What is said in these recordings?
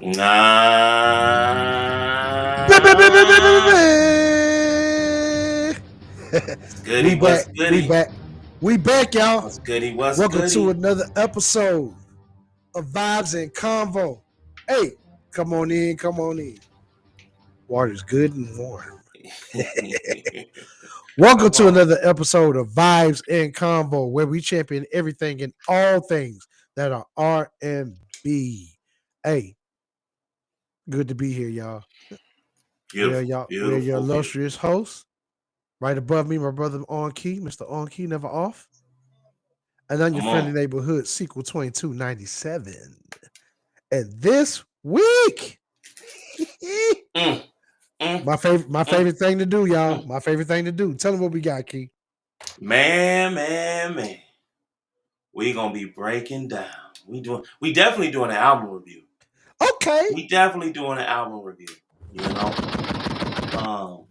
Nah. What's we goody? back. What's We goody? back. We back, y'all. What's goody? What's Welcome to goody? another episode of Vibes and Convo. Hey, come on in. Come on in. Water's good and warm. Welcome Come to on. another episode of Vibes and Convo, where we champion everything and all things that are R and B. Hey, good to be here, y'all. Beautiful, We're your beautiful, beautiful. illustrious hosts. Right above me, my brother On Key, Mr. On Key, never off. And on your Come friendly on. neighborhood, sequel 2297. And this week, Mm, mm, my mm, favorite thing to do, y'all. mm. My favorite thing to do. Tell them what we got, Key. Man. We gonna be breaking down. We definitely doing an album review. Okay. We definitely doing an album review. You know? Um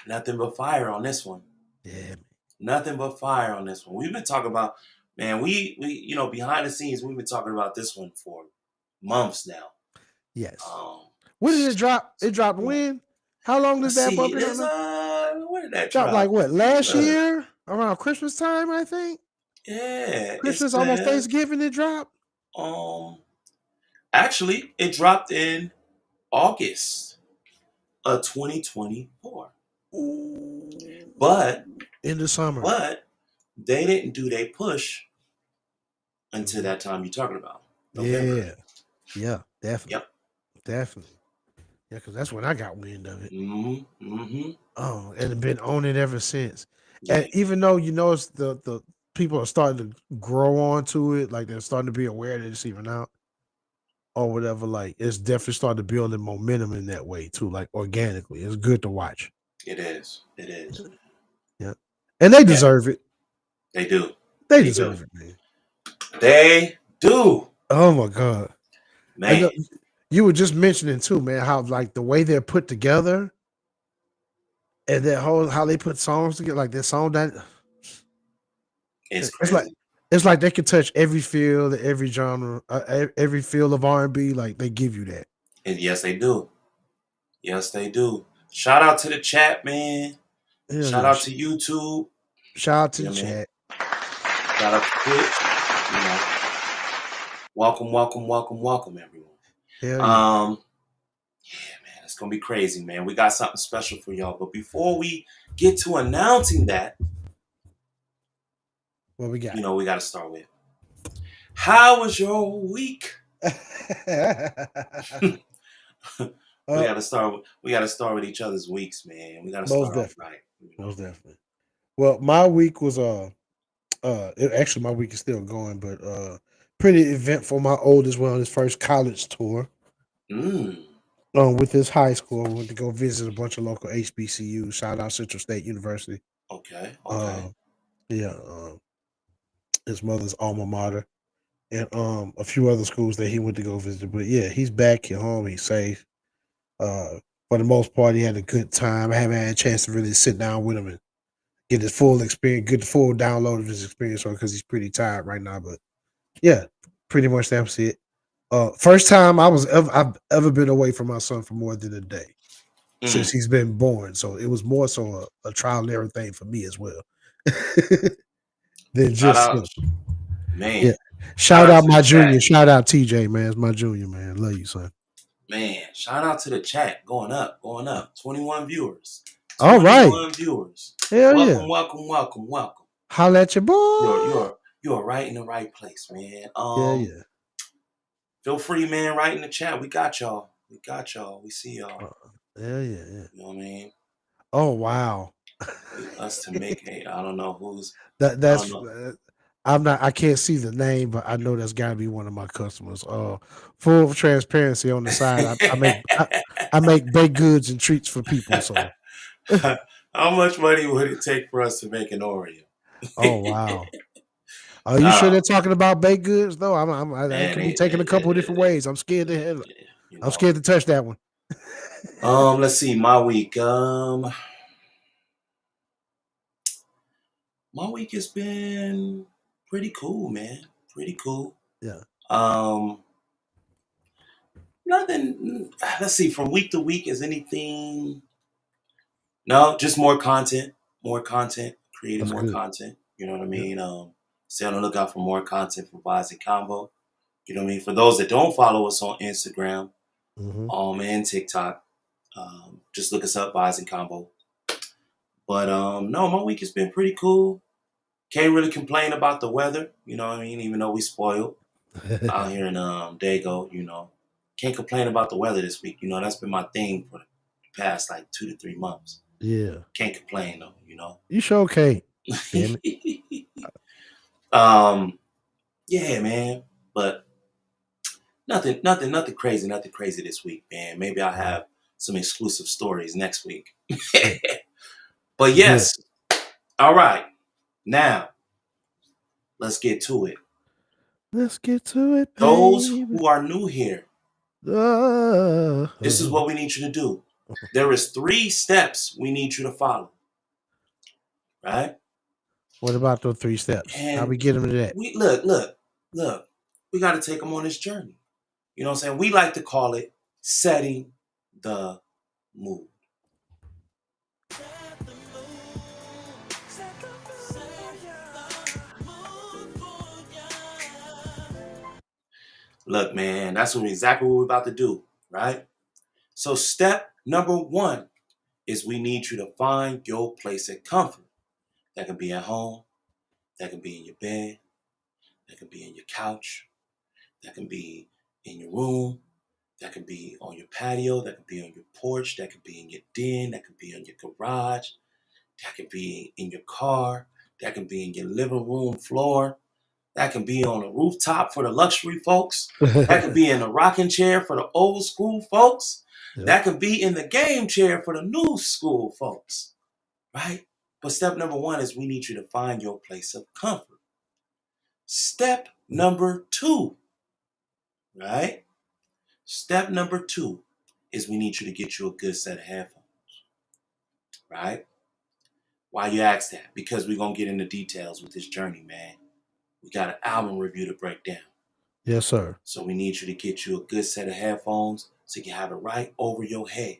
nothing but fire on this one. Yeah. Nothing but fire on this one. We've been talking about, man, we behind the scenes, we've been talking about this one for months now. Yes. Um, When did it drop? It dropped yeah. when? How long Let's does that see. bump it on now? When did that Dropped like drop? what? Last Look. year? Around Christmas time, I think. Yeah, it's Christmas, almost been Thanksgiving, it dropped. um actually it dropped in August of 2024. Ooh. But In the summer. they didn't do their push until Mhm. that time you're talking about. November. Yeah. Yeah, definitely. Yep. Definitely. Yeah, because that's when I got wind of it. Mm-hmm. Oh, and been on it ever since. Yeah. And even though you notice the people are starting to grow onto it, like they're starting to be aware that it's even out or whatever, like it's definitely starting to build the momentum in that way too, like organically. It's good to watch. It is. It is. Yeah. And they Yeah, deserve it. they do. They They do. deserve it, man. They do. Oh my God. I Man, know you were just mentioning too, man, how like the way they're put together and that whole how they put songs together, like that song that it's it's like crazy. it's like they can touch every field, every genre, every field of R&B. Like they give you that. And yes, they do. Yes, they do. Shout out to the chat, man. Hell Shout yeah! out to YouTube. Shout out to You the know what I mean? chat. Shout out to Twitch. You know, welcome, everyone. Hell yeah! Yeah, man, it's gonna be crazy, man. We got something special for y'all. But before we get to announcing that, What we got? we got to start with how was your week? uh, We got to start with each other's weeks, man. We got to most start off definitely. right. Most definitely. Well, my week was actually my week is still going, but pretty eventful. My oldest went on his first college tour. Mm, With his high school, went to go visit a bunch of local HBCUs. Shout out Central State University. okay. Uh, yeah, his mother's alma mater, and a few other schools that he went to go visit. But yeah, he's back at home. He's safe. For the most part, he had a good time. I haven't had a chance to really sit down with him and get his full experience, get the full download of his experience because he's pretty tired right now. But yeah, pretty much that's it. First time I've ever been away from my son for more than a day since Mm, he's been born. So it was more so a trial and error thing for me as well than shout just out, him. man. Yeah. Shout Shout out out to the my chat, junior. Shout out TJ, man. It's my junior, man. Love you, son. man. Shout out to the chat. Going up, going up. 21 viewers. All right. 21 viewers. Hell yeah. Welcome. Holla at your You're boy. you're you're right in the right place, man. Yeah, yeah. Feel free, man. Write in the chat. We got y'all. We see y'all. Uh, yeah, yeah, yeah. You know what I mean? Oh wow. Us to make a. I don't know who's. I don't That's know. I can't see the name, but I know that's gotta be one of my customers. Full transparency on the side. I make baked goods and treats for people. So How much money would it take for us to make an Oreo? oh wow. Are you sure uh, they're talking about baked goods though? It man, could be taken a couple of different ways. I'm scared to hell. you I'm know. scared to touch that one. Let's see. My week. My week has been pretty cool, man. Pretty cool. Yeah. Nothing. Let's see. From week to week, is anything? No, just more content. More content. Creating That's more good. content. You know what I Yeah. mean? Stay on the lookout for more content from Vibes and Combo. You know what I mean? For those that don't follow us on Instagram, Mm-hmm. and TikTok, just look us up, Vibes and Combo. But no, my week has been pretty cool. Can't really complain about the weather. You know what I mean? Even though we spoiled out here in Dago, you know, can't complain about the weather this week. You know, that's been my thing for the past like 2 to 3 months. Yeah. Can't complain though. You know. You sure can't. Damn it. Yeah, man. But nothing crazy this week, man. Maybe I'll have some exclusive stories next week. Yeah. But Good. yes, all right. Now let's get to it. Let's get to it, Those baby. who are new here, this is what we need you to do. There is 3 steps we need you to follow. Right? What about those 3 steps? How we And get them to that? we look. We got to take them on this journey. You know what I'm saying? We like to call it setting the mood. Look, man, that's exactly what we're about to do, right? So step number 1 is we need you to find your place of comfort. That can be at home, that can be in your bed, that can be in your couch, that can be in your room, that can be on your patio, that can be on your porch, that can be in your den, that can be in your garage, that can be in your car, that can be in your living room floor, that can be on a rooftop for the luxury folks, that can be in a rocking chair for the old school folks, Yep. that can be in the game chair for the new school folks, right? But step number 1 is we need you to find your place of comfort. Step number 2, right? Step number 2 is we need you to get you a good set of headphones, right? Why you ask that? Because we're going to get into details with this journey, man. We got an album review to break down. Yes, sir. So we need you to get you a good set of headphones so you can have it right over your head.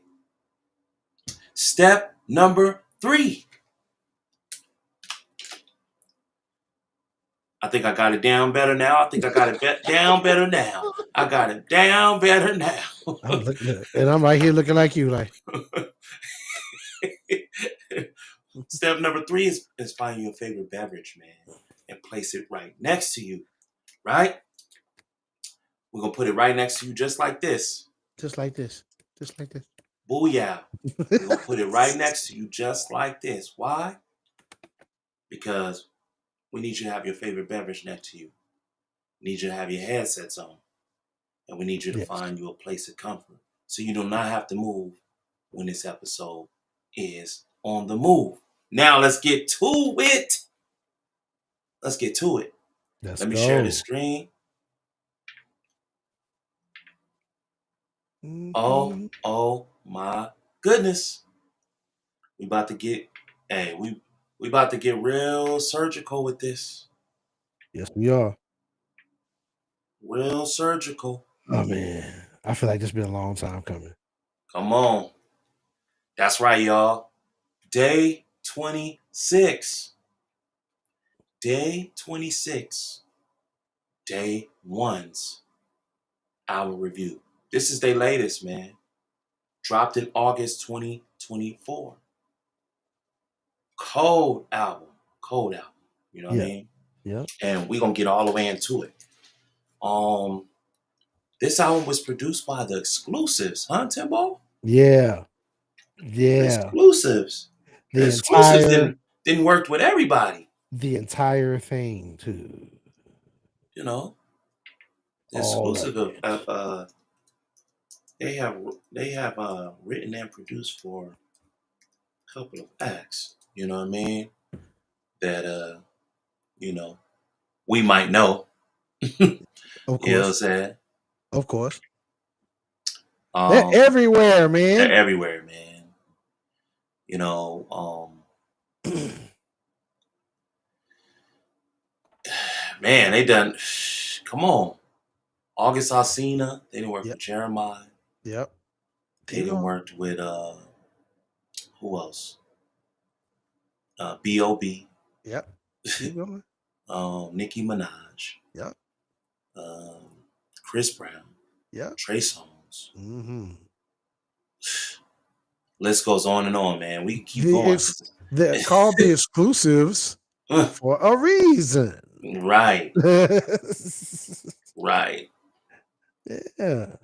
Step number 3. I think I got it down better now. I think I got it down better now. I got it down better now. I'm looking, and I'm right here looking like you, like. Step number 3 is find your favorite beverage, man, and place it right next to you, right? We're going to put it right next to you just like this. Just like this. Just like this. Booyah. We're going to put it right next to you just like this. Why? Because we need you to have your favorite beverage next to you. We need you to have your headsets on. And we need you to Yes. find you a place of comfort so you do not have to move when this episode is on the move. Now let's get to it. Let's get to it. Let's Let me go. share the screen. Mhm. Oh my goodness. We about to get, we about to get real surgical with this. Yes, we are. Real surgical. Oh man, I feel like this been a long time coming. Come on. That's right, y'all. Day 26. Day 26. Day 1's album review. This is their latest, man. Dropped in August 2024. Cold album. You know what I mean? Yeah. And we're gonna get all the way into it. This album was produced by the Exclusives, huh, Timbo? Yeah. The Yeah. Exclusives. The The Exclusives entire didn't work with everybody. the entire thing too. You know, the All of Exclusive it. they have written and produced for a couple of acts. You know what I mean? That you know, we might know. Of You know what I'm course. saying? Of course. They're everywhere, man. They're everywhere, man. You know, man, they done. Come on, August Alsina, they didn't work Yep. with Jeremiah. Yep. They Keep didn't going. worked with who else? B.O.B. Yep. Keep going. Nicki Minaj, Yep. um, Chris Brown, Yep. Trey Songz. Mm-hmm. List goes on and on, man. We can keep going. They're called the exclusives for a reason. Right. Right. Yeah.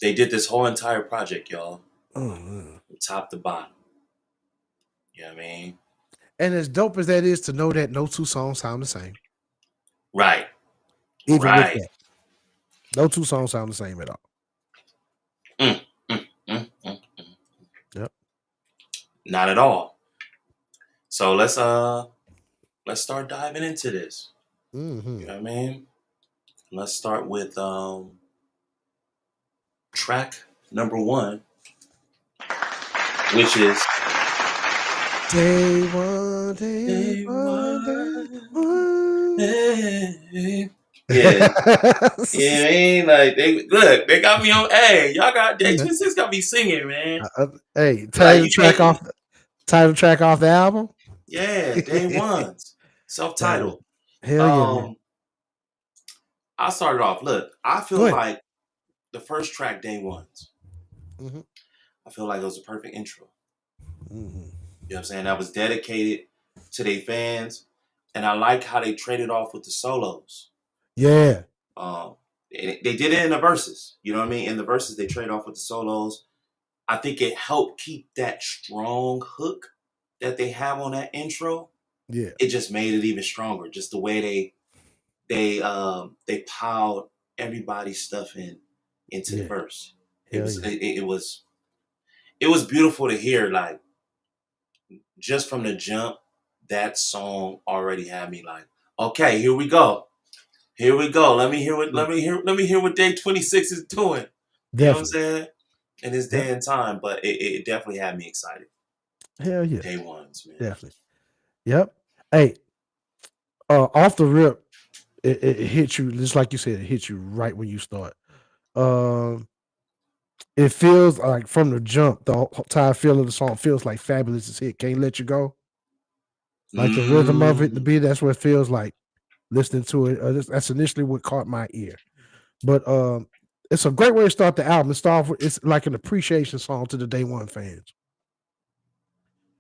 They did this whole entire project, y'all. From top to bottom. You know what I mean? And as dope as that is to know that no two songs sound the same. Right. Even right. with that. No two songs sound the same at all. Yep. Not at all. So let's start diving into this. Mm-hmm. You know what I mean? Let's start with track number 1, which is Day one, day one, day one. Hey. Yeah. Yeah, man. Like they got me on. Hey, y'all got Day 26 got me singing, man. Hey, title track off the album. Yeah, Day Ones, self-titled. Hell yeah. I started off. Look, I feel like the first track, Day Ones. Mm-hmm. I feel like it was a perfect intro. Mm-hmm. You know what I'm saying? That was dedicated to their fans, and I like how they traded off with the solos. Yeah. They did it in the verses. You know what I mean? In the verses, they trade off with the solos. I think it helped keep that strong hook that they have on that intro. Yeah. It just made it even stronger. Just the way they piled everybody's stuff into the verse. It was beautiful to hear. Like, just from the jump, that song already had me like, okay, here we go. Here we go. Let me hear what Day 26 is doing. Definitely. You know what I'm saying? In this day and time, but it definitely had me excited. Hell yeah. Day Ones, man. Definitely. Yep. Hey, off the rip, it hit you, just like you said, it hit you right when you start. It feels like from the jump, the entire feel of the song feels like Fabulous is hit. Can't Let You Go. Like the rhythm of it, the beat, that's what it feels like listening to it. That's initially what caught my ear. But it's a great way to start the album. It's like an appreciation song to the Day One fans.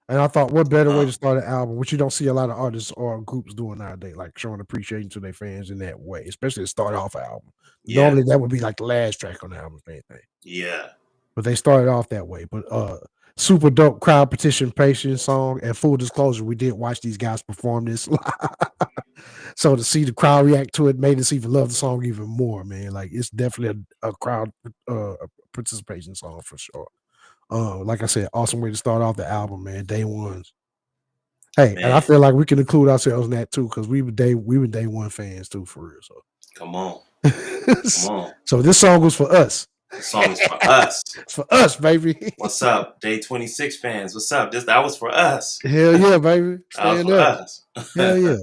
And I thought, what better way to start an album, which you don't see a lot of artists or groups doing nowadays, like showing appreciation to their fans in that way, especially to start off an album. Yeah. Normally, that would be like the last track on the album, if anything. Yeah. But they started off that way. But super dope crowd participation song. And full disclosure, we did watch these guys perform this. So to see the crowd react to it made us even love the song even more, man. Like, it's definitely a crowd participation song for sure. Like I said, awesome way to start off the album, man. Day Ones. Hey, man. And I feel like we can include ourselves in that too, because we were Day One fans too, for real. So come on. Come on. So this song was for us. This song is for us. It's for us, baby. What's up, Day 26 fans? What's up? That was for us. Hell yeah, baby. Stand for up. Us. Hell yeah.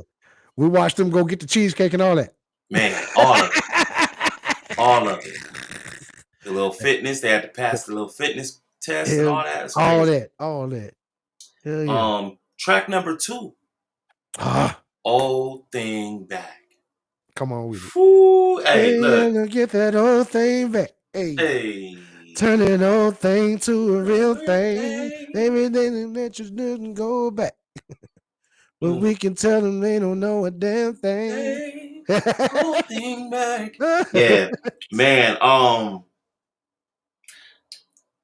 We watched them go get the cheesecake and all that. Man, all of it. All of it. The little fitness, they had to pass the little fitness test and all that. All that. Hell yeah. Track number 2. Old Thing Back. Come on with it. Ooh, hey, look. Get that old thing back. Hey. Turn an old thing to a real thing. Everything that you didn't go back. But we can tell them they don't know a damn thing. Old thing back. Yeah, man. I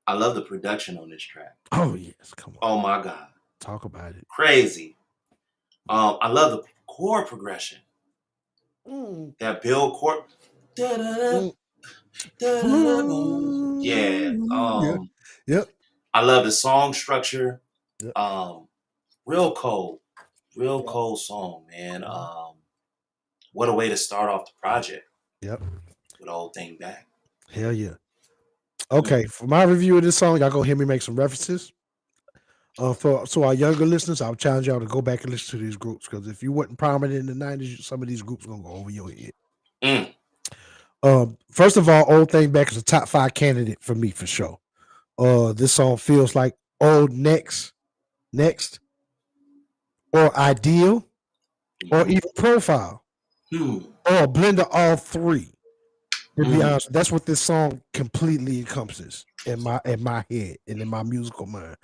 love the production on this track. Oh yes, come on. Oh my God. Talk about it. Crazy. I love the chord progression. That build chord. Yeah. Yep. I love the song structure. Yep. Real cold song, man. What a way to start off the project. Yep. With Old Thing Back. Hell yeah. Okay, for my review of this song, y'all gonna hear me make some references. So our younger listeners, I'll challenge y'all to go back and listen to these groups, because if you weren't prominent in the 90s, some of these groups are gonna go over your head. First of all, Old Thing Back is a top 5 candidate for me for sure. This song feels like old next, or ideal, or Mhm. even profile, Hmm. or a blend of all three. To be Mm. honest, that's what this song completely encompasses in my head and in my musical mind.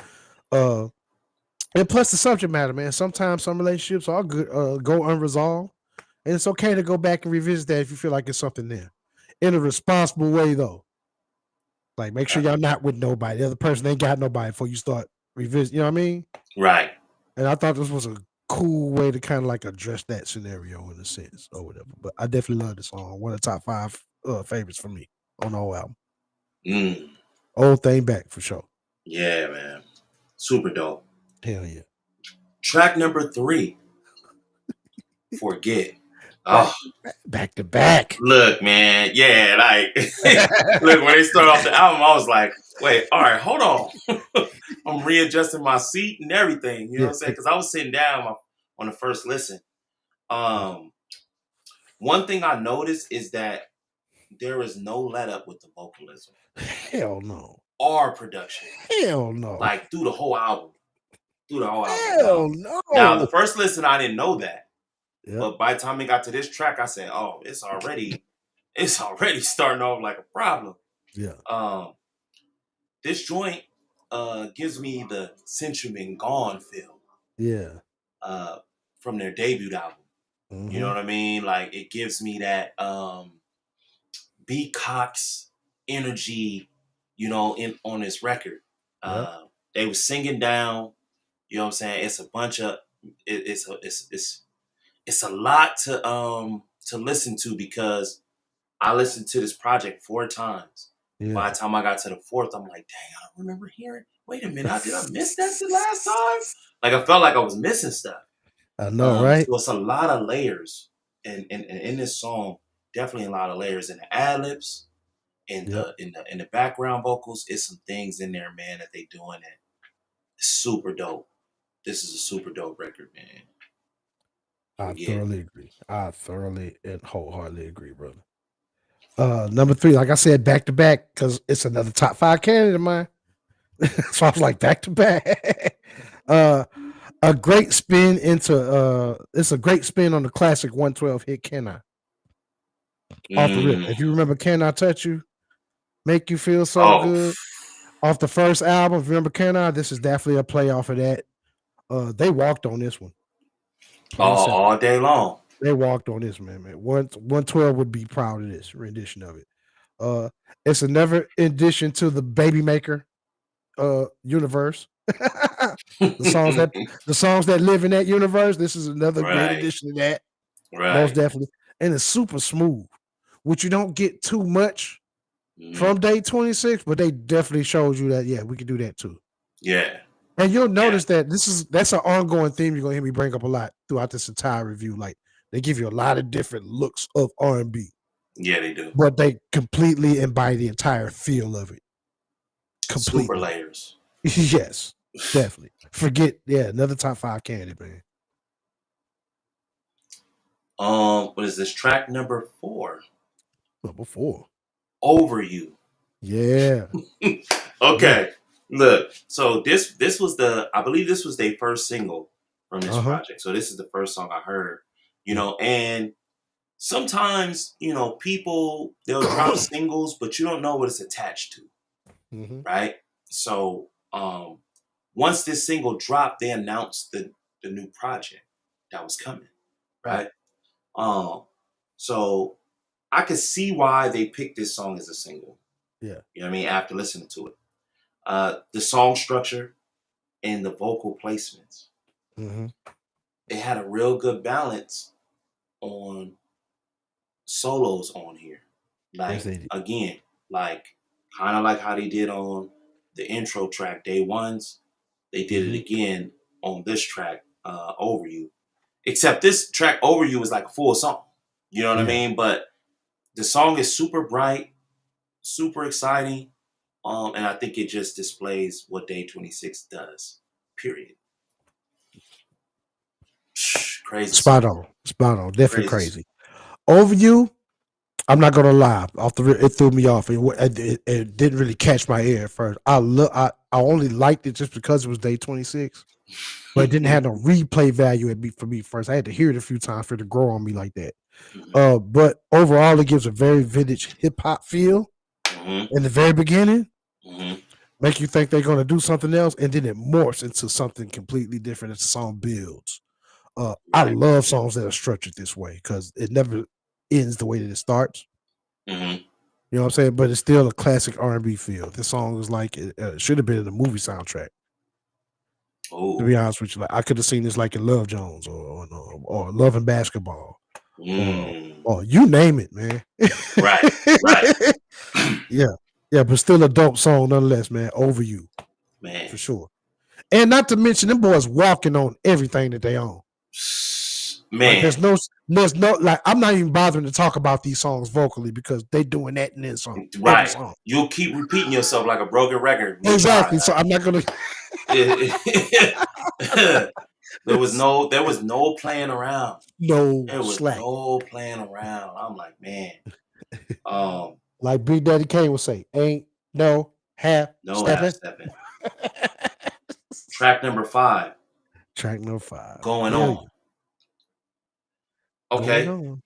Uh, and plus the subject matter, man. Sometimes some relationships are good, go unresolved, and it's okay to go back and revisit that if you feel like it's something there, in a responsible way though. Like make sure y'all not with nobody. The other person ain't got nobody before you start revisit. You know what I mean? Right. And I thought this was a cool way to kind of like address that scenario in a sense or whatever. But I definitely love the song. One of the top 5 favorites for me on the whole album. Mm. Old Thing Back for sure. Yeah, man. Super dope. Hell yeah. Track number 3, Forget. Back Oh, back to back. look, man. Yeah, like, look, when they started off the album, I was like, wait, all right, hold on. I'm readjusting my seat and everything. You know what Yeah. I'm saying? Because I was sitting down on the first listen. Um, One thing I noticed is that there is no let up with the vocalism Hell no. or production, Hell no. like through the whole album. Through the whole album. Hell Now the no. first listen, I didn't know that, Yep. but by the time we got to this track, I said, "Oh, it's already starting off like a problem." Yeah. This joint gives me the Century Been Gone feel Yeah. uh, from their debut album. You know Mm-hmm. what I mean? Like it gives me that B Cox energy, in on this record. Yep. They was singing down. You know what I'm saying? It's a bunch of it's a lot to listen to because I listened to this project 4 times. By Yeah. the time I got to the fourth, I'm like, dang, I don't remember hearing. Wait a minute, did I miss that the last time? Like I felt like I was missing stuff. I know, right? So it's a lot of layers, and in this song, definitely a lot of layers in the ad libs, in Yep. the background vocals. It's some things in there, man, that they doing that is super dope. This is a super dope record, man. I Forget. thoroughly agree. I thoroughly and wholeheartedly agree, brother. Number 3, like I said, back to back, because it's another top 5 candidate of mine. So I was like back to back. A great spin into it's a great spin on the classic 112 hit Can I? Off the rip. Mm. If you remember Can I Touch You? Make You Feel So Oh, Good. Off the first album, if you remember Can I? This is definitely a play off of that. They walked on this one. Plain and simple. all day long. They walked on this, man. 112 would be proud of this rendition of it. It's another addition to the Baby Maker universe. the songs that the songs that live in that universe. This is another great Right, addition to that, most right. definitely. And it's super smooth, which you don't get too much Mhm. from Day 26, but they definitely showed you that we can do that too. Yeah, And you'll yeah, notice that that's an ongoing theme you're gonna hear me bring up a lot throughout this entire review. Like they give you a lot of different looks of R&B, yeah. They do but they completely embody the entire feel of it. super Completely. layers. Yes, definitely. Forget, another top 5 candidate, man. What is this track number 4? Number 4. Over You. Yeah. Yeah. Okay, look. So this was I believe this was their first single from this Uh-huh. project. So this is the first song I heard. Yeah. And sometimes people they'll drop singles, but you don't know what it's attached to, Mhm. right? So once this single dropped, they announced the new project that was coming, right? So I could see why they picked this song as a single. Yeah. You know what I mean? After listening to it, the song structure and the vocal placements, Mhm. it had a real good balance on solos on here. Yes, Like they did. again, like kind of like how they did on the intro track Day Ones, they did it Mhm. again on this track, Over You. Except this track Over You is like a full song. You know what I Yeah. mean? But the song is super bright, super exciting. And I think it just displays what Day 26 does. Period. Crazy Spot song. on. Spot on. Definitely Crazy song. crazy. Over You, I'm not gonna lie. It threw me off. It didn't really catch my ear at first. I only liked it just because it was day 26, but it didn't have no replay value for me first. I had to hear it a few times for it to grow on me like that. But overall, it gives a very vintage hip hop feel in the very beginning. Make you think they're gonna do something else, and then it morphs into something completely different as the song builds. I love songs that are structured this way because it never ends the way that it starts. You know what I'm saying? But it's still a classic R&B feel. This song is like it should have been in a movie soundtrack. To be honest with you, like I could have seen this like in Love Jones or Love and Basketball or you name it, man. Right. Yeah, but still a dope song nonetheless, man. Over You, Man, for sure. And not to mention them boys walking on everything that they own. man, like, there's no like I'm not even bothering to talk about these songs vocally because they doing that in this song. right. Every song. You'll keep repeating yourself like a broken record. Exactly. So I'm not gonna. There was no playing around. No There was slack. no playing around. I'm like, man. Like Big Daddy Kane would say, ain't no half stepping. Track number 5. Track number 5. Going Yeah. On. Okay. Going On.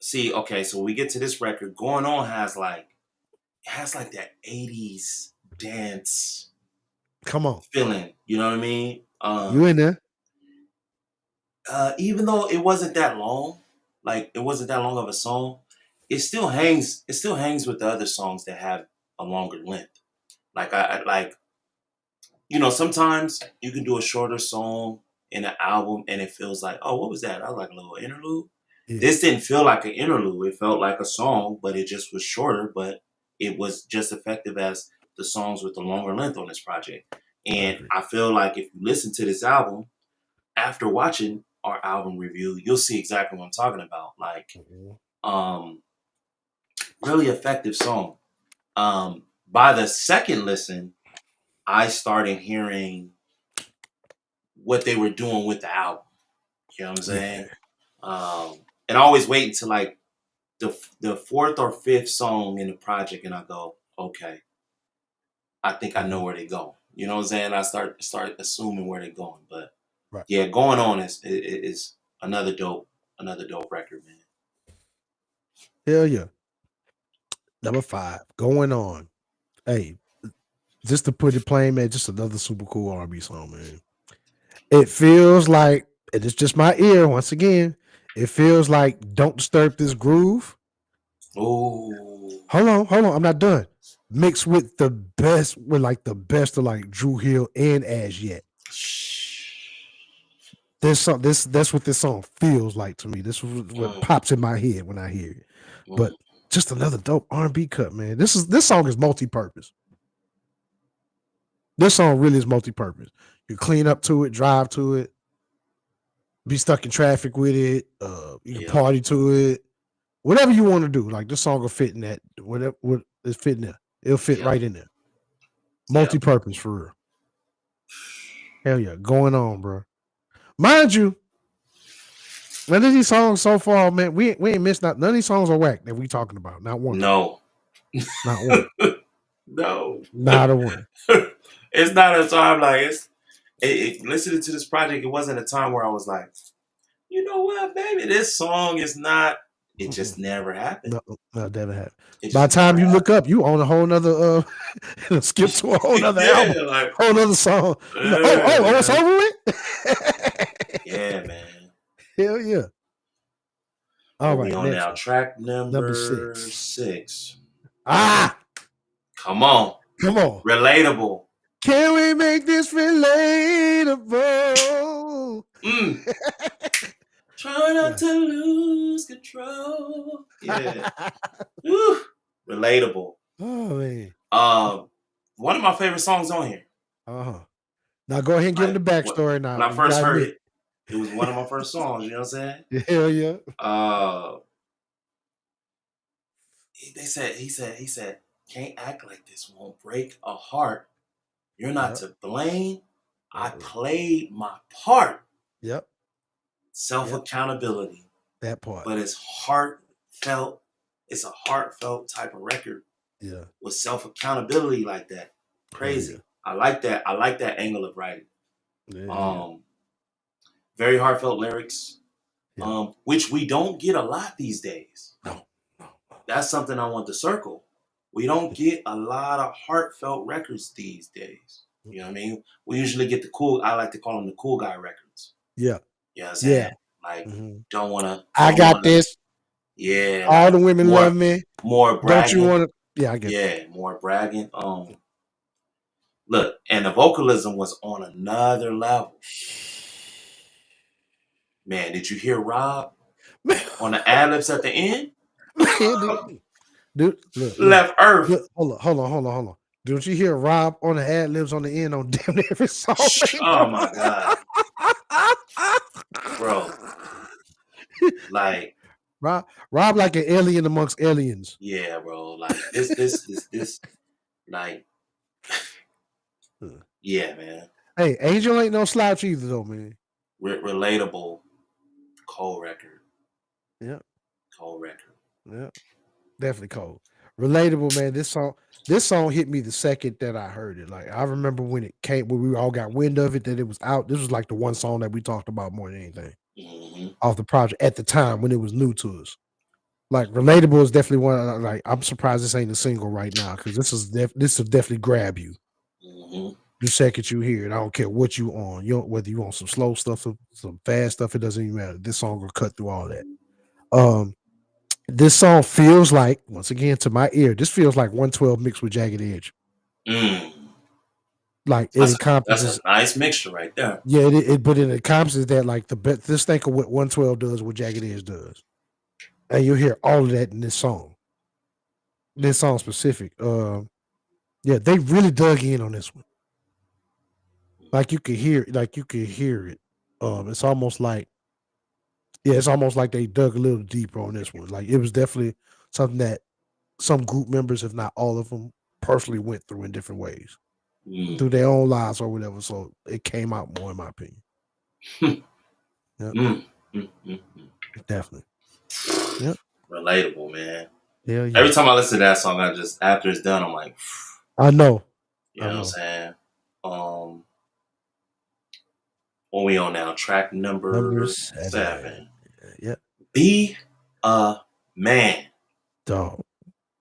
See, okay, so we get to this record. Going On has like that 80s dance. Come on. Feeling. You know what I mean? You in there? Even though it wasn't that long, like it wasn't that long of a song, it still hangs with the other songs that have a longer length. Like I like, sometimes you can do a shorter song in an album and it feels like, oh, what was that? I was like a little interlude. Yeah. This didn't feel like an interlude. It felt like a song, but it just was shorter, but it was just effective as the songs with the longer length on this project. And I feel like if you listen to this album, after watching our album review, you'll see exactly what I'm talking about. Like, really effective song. By the second listen, I started hearing what they were doing with the album. You know what I'm saying? And I always wait until like the fourth or fifth song in the project, and I go, okay, I think I know where they go. You know what I'm saying? I start assuming where they're going, but yeah, Going On is another dope record, man. Hell yeah. Number 5, Going On. Hey, just to put it plain, man, just another super cool R&B song, man. It feels like, and it's just my ear once again, it feels like Don't Disturb This Groove. Oh. Hold on. I'm not done. Mixed with the best of like Dru Hill and As Yet. That's what this song feels like to me. This is what pops in my head when I hear it. But just another dope R&B cut, man. This song is multi-purpose. This song really is multi-purpose. You clean up to it, drive to it, be stuck in traffic with it. You can party to it. Whatever you want to do, like this song will fit in that. Whatever is fitting there, it'll fit right in there. Multi-purpose for real. Hell yeah, Going On, bro. Mind you, none of these songs so far, man, we ain't missed none of these songs are whack that we talking about. Not one. No. Not one. No. Not a one. It's not a time like listening to this project, it wasn't a time where I was like, you know what, baby, this song is not. It just never happened. No, never happened. By the time you look up, you own a whole nother skip to a whole nother album, like, whole nother song. It's over with. Yeah, man. Hell yeah. All right, on now. Track number 6. Come on. Relatable. Can we make this relatable? Try not to lose control. Yeah. Woo. Relatable. Oh man. One of my favorite songs on here. Now go ahead and give him the backstory now. When I first heard it, it was one of my first songs, you know what I'm saying? Hell yeah. He said, can't act like this won't break a heart. You're not to blame. I played my part. Yep. Self-accountability. That part. But it's heartfelt It's a heartfelt type of record Yeah. with self accountability like that. Hell yeah. Crazy. I like that. I like that angle of writing. Yeah. Very heartfelt lyrics, Yeah. which we don't get a lot these days. No. That's something I want to circle. We don't get a lot of heartfelt records these days. You know what I mean? We usually get the cool. I like to call them the cool guy records. Yeah. You know what I'm saying? Yeah. Like, Mhm. don't want to. I got this. Yeah. All like, the women more, love me. More bragging. Don't you want to? Yeah, I get Yeah, more bragging. Look, and the vocalism was on another level. Man, did you hear Rob on the ad-libs at the end? Dude, look, Left Earth. Look, hold on. Don't you hear Rob on the ad-libs on the end on damn near every song? Oh my God. Bro. Like Rob like an alien amongst aliens. Yeah, bro. Like this like yeah, man. Hey, Angel ain't no slouch either though, man. Relatable cold record. Yeah. Cold record. Yeah. Definitely cold. Relatable, man. This song hit me the second that I heard it. Like I remember when it came, when we all got wind of it, that it was out. This was like the one song that we talked about more than anything off the project at the time when it was new to us. Like Relatable is definitely one. Like I'm surprised this ain't a single right now because this will definitely grab you. The second you hear it, I don't care what you on. You whether you want some slow stuff, some fast stuff, it doesn't even matter. This song will cut through all that. This song feels like, once again, to my ear, this feels like 112 mixed with Jagged Edge. Like it encompasses. That's a nice mixture right there. Yeah, but it encompasses that like this think of what 112 does, what Jagged Edge does, and you'll hear all of that in this song. This song specific. Yeah, they really dug in on this one. Like you could hear it. It's almost like, yeah, it's almost like they dug a little deeper on this one. Like it was definitely something that some group members, if not all of them, personally went through in different ways through their own lives or whatever. So it came out more, in my opinion. Definitely. Yep. Relatable, man. Yeah. Every time I listen to that song, I just after it's done, I'm like, I know. You know what I'm saying? What we on now? Track number 7. Yep. Be a Man. Dog.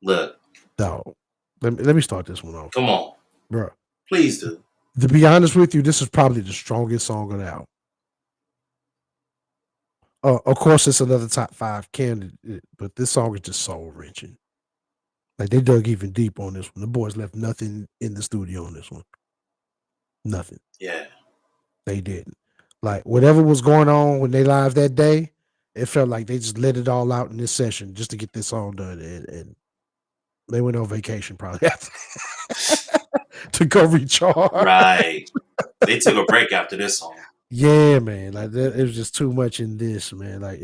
Look. Dog. Let me start this one off. Come on. Bro. Please do. To be honest with you, this is probably the strongest song on the album. Of course, it's another top 5 candidate, but this song is just soul wrenching. Like they dug even deep on this one. The boys left nothing in the studio on this one. Nothing. Yeah. They didn't. Like whatever was going on when they live that day, it felt like they just let it all out in this session just to get this song done, and they went on vacation probably after to go recharge. Right. They took a break after this song. Yeah, man. Like that, it was just too much in this, man. Like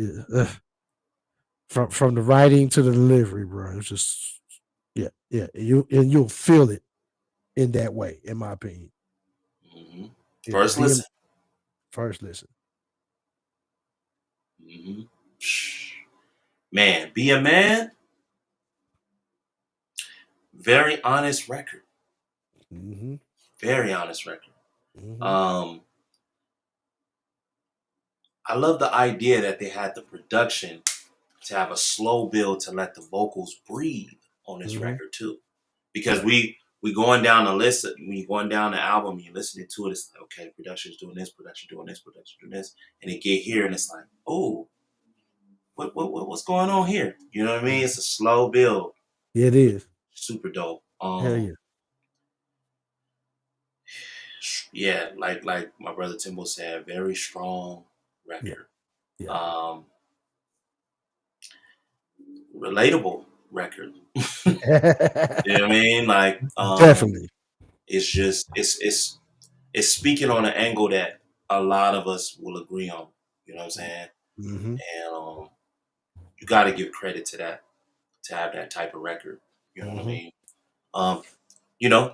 from the writing to the delivery, bro. It's just yeah. You'll feel it in that way, in my opinion. First listen. Man, Be a Man. Very honest record. Very honest record. I love the idea that they had the production to have a slow build to let the vocals breathe on this record too, because we going down the list, when you're going down the album, you're listening to it, it's like, okay, production's doing this, production doing this, production doing this, and it get here and it's like, oh, what's going on here? You know what I mean? It's a slow build. Yeah, it is. Super dope. Hell yeah. Yeah, like my brother Timbo said, very strong record. Yeah. Relatable record. You know what I mean? Like definitely. It's just it's speaking on an angle that a lot of us will agree on. You know what I'm saying? And you got to give credit to that, to have that type of record. You know what I mean? You know,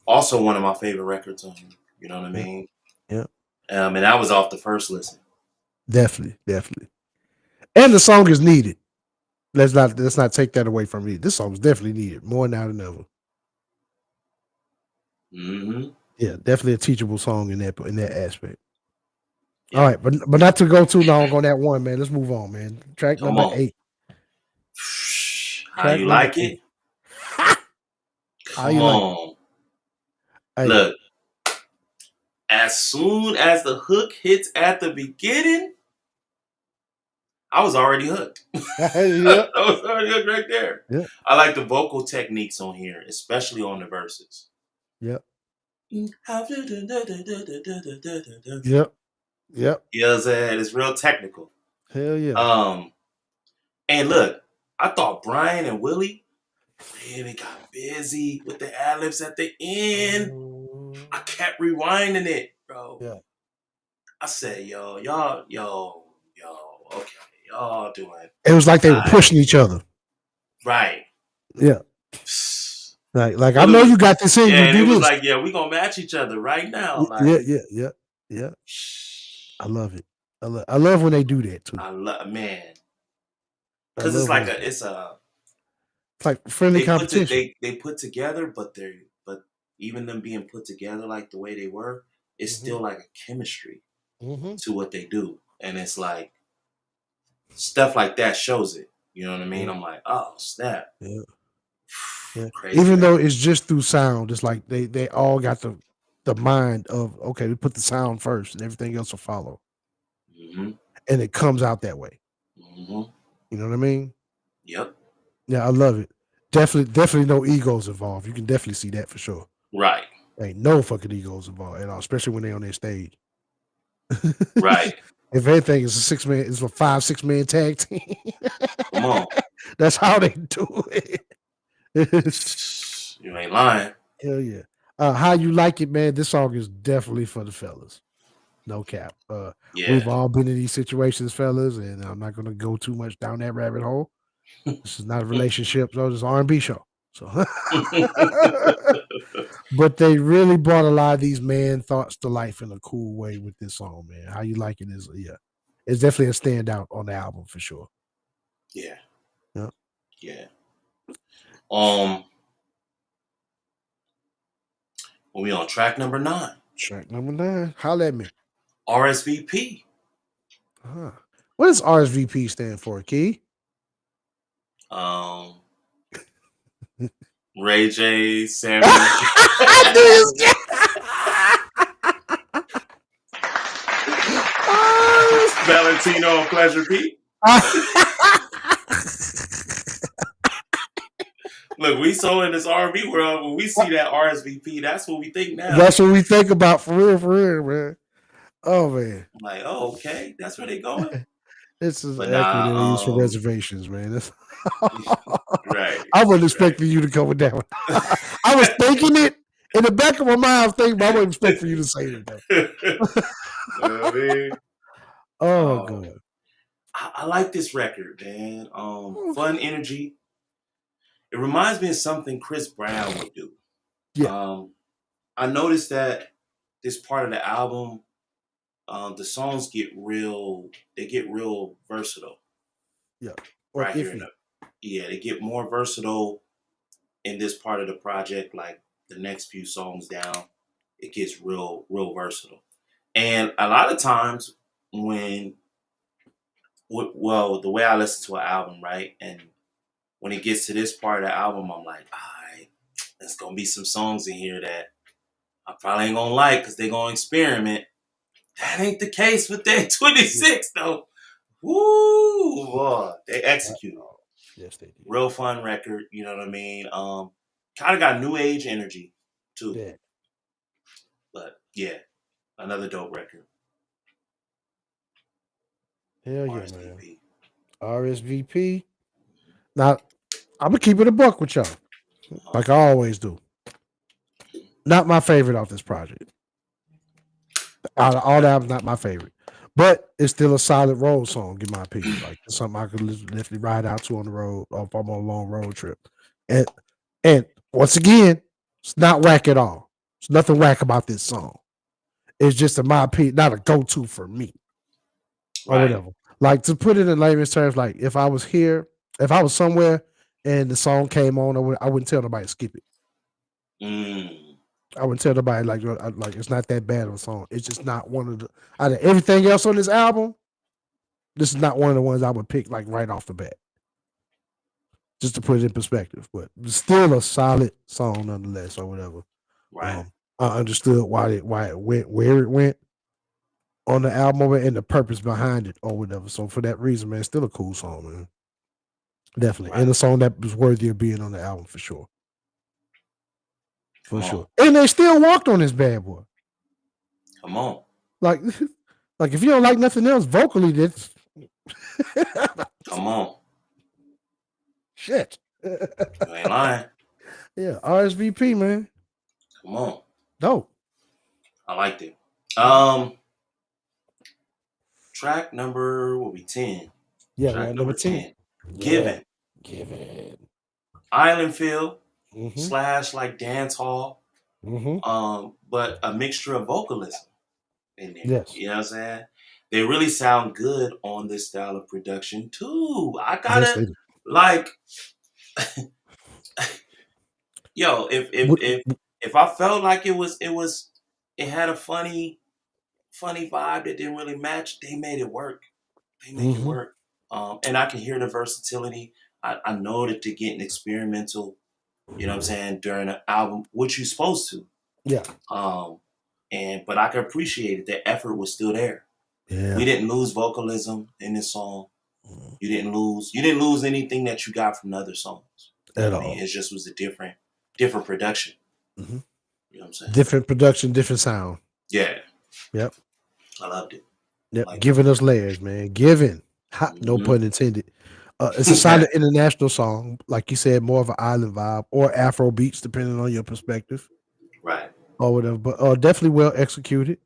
also one of my favorite records on him. You know what I mean? Yeah. And that was off the first listen. Definitely. And the song is needed. let's not take that away from me. This song was definitely needed more now than ever. Mm-hmm. Yeah, definitely a teachable song in that aspect. Yeah. All right, but not to go too long on that one, man. Let's move on, man. Track Come number on. 8. How Track you number like 8. it? How Come you like it? on. Hey, Look, as soon as the hook hits at the beginning, I was already hooked. yeah, I was already hooked right there. yeah, I like the vocal techniques on here, especially on the verses. yeah, You yeah, yeah. know what I'm saying? It's real technical. Hell yeah. And look, I thought Brian and Willie, man, they got busy with the ad-libs at the end. I kept rewinding it, bro. Yeah. I said, yo, okay, y'all doing It was like they were all pushing each other. right. Yeah. Like I Willie know was, you got this in yeah, you. and Do it was this. like, yeah, we gonna match each other right now. Yeah, Like, yeah. I love it. I love when they do that too. I love, man, I because it's love when like it's a like friendly competition. they put together, but even them being put together like the way they were, it's still like a chemistry to what they do, and it's like stuff like that shows it. You know what I mean? Yeah. I'm like, oh snap, Yeah. Yeah. crazy. Even though Record. it's just through sound, it's like they all got the mind of okay, we put the sound first and everything else will follow. Mm-hmm. And it comes out that way. Mm-hmm. You know what I mean? Yep. Yeah, I love it. Definitely no egos involved. You can definitely see that for sure. Right. Ain't no fucking egos involved at all, especially when they're on their stage. Right. If anything, it's a 5-6 man tag team. Come on. That's how they do it. You ain't lying. Hell yeah. How you like it, man? This song is definitely for the fellas. No cap. Yeah. We've all been in these situations, fellas, and I'm not gonna go too much down that rabbit hole. This is not a relationship, so it's an R&B show. So but they really brought a lot of these man thoughts to life in a cool way with this song, man. How you like it is it's definitely a standout on the album for sure. Yeah. Yeah. Yeah. When we on track number 9. Track number 9. Holla at me. RSVP. What does RSVP stand for, Key? Ray J, Sammy. Valentino and Pleasure P. Look, we so in this R&B world, when we see that RSVP, that's what we think now. That's what we think about for real, man. Oh man. I'm like, oh, okay, that's where they going. This is acronym they use for reservations, man. Right. I wasn't expecting you to come with that one. I was thinking it in the back of my mind. I was thinking, but I wasn't expecting you to say it though. You know what I mean? Oh god. I like this record, man. Fun energy. It reminds me of something Chris Brown would do. Yeah. I noticed that this part of the album, the songs get real versatile. Yeah. Or right here. They get more versatile in this part of the project. Like the next few songs down, it gets real versatile. And a lot of times the way I listen to an album, right? And when it gets to this part of the album, I'm like, all right, there's going to be some songs in here that I probably ain't going to like because they're going to experiment. That ain't the case with that 26, though. Woo! Boy, they executed. Yes, they did. Real fun record, you know what I mean? Kind of got new age energy, too. Yeah. But, yeah, another dope record. Hell yeah, RSVP. Man. RSVP. Now, I'm going to keep it a buck with y'all, like I always do. Not my favorite off this project. Out of all the albums, not my favorite. But it's still a solid road song, in my opinion. Like, it's something I could definitely ride out to on the road if I'm on a long road trip. And once again, it's not whack at all. There's nothing whack about this song. It's just, in my opinion, not a go-to for me. Or whatever. Like, to put it in layman's terms, like, if I was here If I was somewhere and the song came on, I wouldn't tell nobody to skip it. I wouldn't tell nobody like it's not that bad of a song. It's just not one of the out of everything else on this album. This is not one of the ones I would pick like right off the bat. Just to put it in perspective, but still a solid song nonetheless, or whatever. Right. I understood why it went where it went on the album and the purpose behind it or whatever. So for that reason, man, it's still a cool song, man. Definitely. Right. And a song that was worthy of being on the album for sure. For sure. And they still walked on this bad boy. Come on. Like if you don't like nothing else vocally, that's come on. Shit. You ain't lying. Yeah, RSVP, man. Come on. Dope. I liked it. Track number will be 10. Yeah, track number 10. Given. Island feel Mm-hmm. / like dance hall. Mm-hmm. But a mixture of vocalism in there. Yes. You know what I'm saying? They really sound good on this style of production too. I gotta like yo, if I felt like it had a funny vibe that didn't really match, they made it work. They make it work. And I can hear the versatility. I know that they're getting experimental, you know what I'm saying, during an album, which you're supposed to. Yeah. But I can appreciate it. The effort was still there. Yeah. We didn't lose vocalism in this song. You didn't lose anything that you got from the other songs. At all. It just was a different production. Mm-hmm. You know what I'm saying? Different production, different sound. Yeah. Yep. I loved it. Yep. Giving us layers, man. Giving. No pun intended. It's a solid international song. Like you said, more of an island vibe or Afro beats, depending on your perspective. Right. Or whatever. But definitely well executed.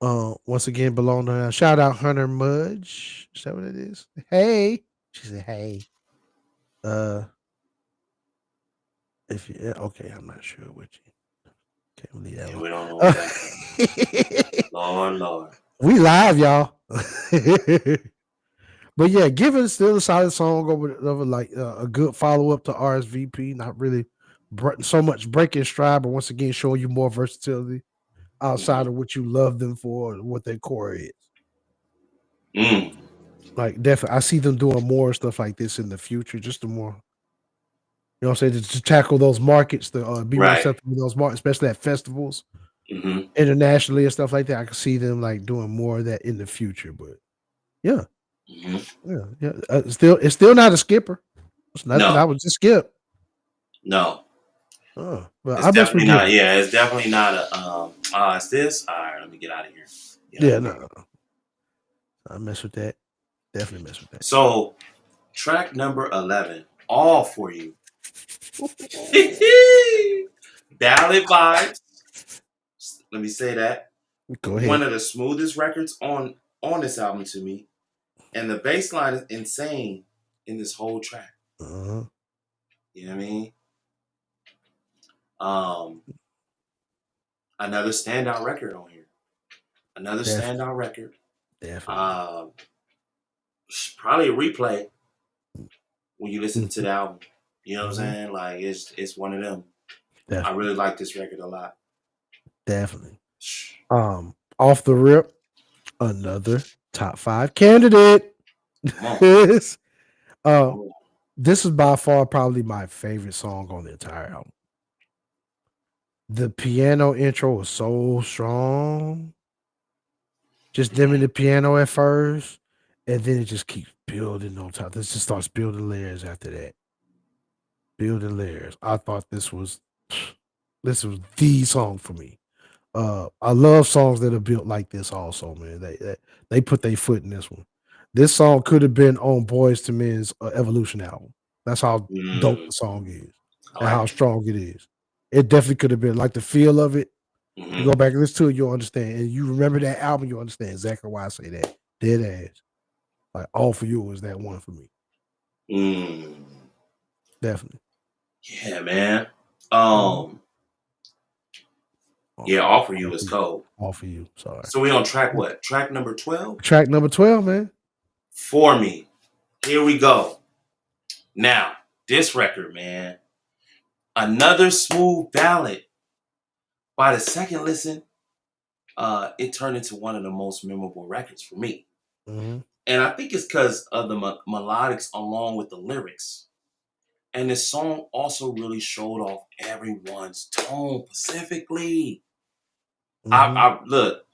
Once again, belong to shout out Hunter Mudge. Is that what it is? Hey. She said, hey. If you okay, I'm not sure what you can't believe that. We don't know what that Lord. We live, y'all. But yeah, given still a solid song over like a good follow-up to RSVP, not really so much breaking stride, but once again showing you more versatility outside of what you love them for, what their core is. Like definitely, I see them doing more stuff like this in the future, just the more, you know what I'm saying, to tackle those markets, to be more acceptable to those markets, especially at festivals, internationally and stuff like that. I can see them like doing more of that in the future, but yeah. Yeah. It's still not a skipper. It's nothing I would just skip. No. But it's definitely not. Yeah, it's definitely not a. It's this. All right, let me get out of here. Yeah, no. I mess with that. Definitely mess with that. So, track number 11, all for you. Ballad vibes. Let me say that. Go ahead. One of the smoothest records on this album to me. And the bass line is insane in this whole track. You know what I mean? Another standout record on here. Standout record. Definitely. Probably a replay when you listen to the album. You know what I'm saying? Like it's one of them. Definitely. I really like this record a lot. Definitely. Off the rip, another top 5 candidate. This is by far probably my favorite song on the entire album. The piano intro was so strong. Just dimming the piano at first, and then it just keeps building on top. This just starts building layers after that. Building layers. I thought this was the song for me. I love songs that are built like this also, man. They put their foot in this one. This song could have been on Boyz II Men's Evolution album. That's how dope the song is and how strong it is. It definitely could have been like the feel of it. You go back and listen to it, you'll understand. And you remember that album, you'll understand exactly why I say that. Dead ass. Like All For You is that one for me. Definitely. Yeah, man. Yeah, All For You is cold. All For You, sorry. So we on track what? Track number 12? Track number 12, man. For me. Here we go. Now, this record, man, another smooth ballad. By the second listen, it turned into one of the most memorable records for me. Mm-hmm. And I think it's because of the melodics along with the lyrics. And this song also really showed off everyone's tone specifically. Mm-hmm. I look,